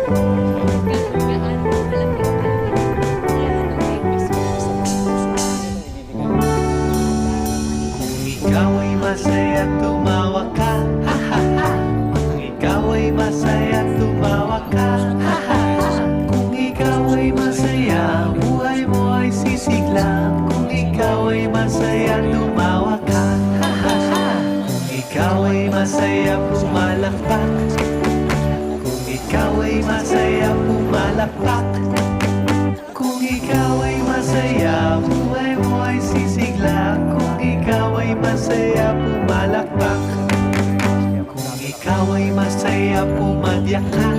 Ikaw ay masaya, tumawa ka, ha ha ha. Kung ikaw ay masaya, tumawa ka, ha ha ha. Kung ikaw ay masaya, buhay mo ay sisigla. Kung ikaw ay masaya, tumawa ka, ha ha ha. Kung ikaw ay masaya, pumalakpak. Kung ikaw ay masaya, pumalakpak. Kung ikaw ay masaya, buhay mo ay sisigla. Kung ikaw ay masaya, pumalakpak. Kung ikaw ay masaya, pumadyak ka.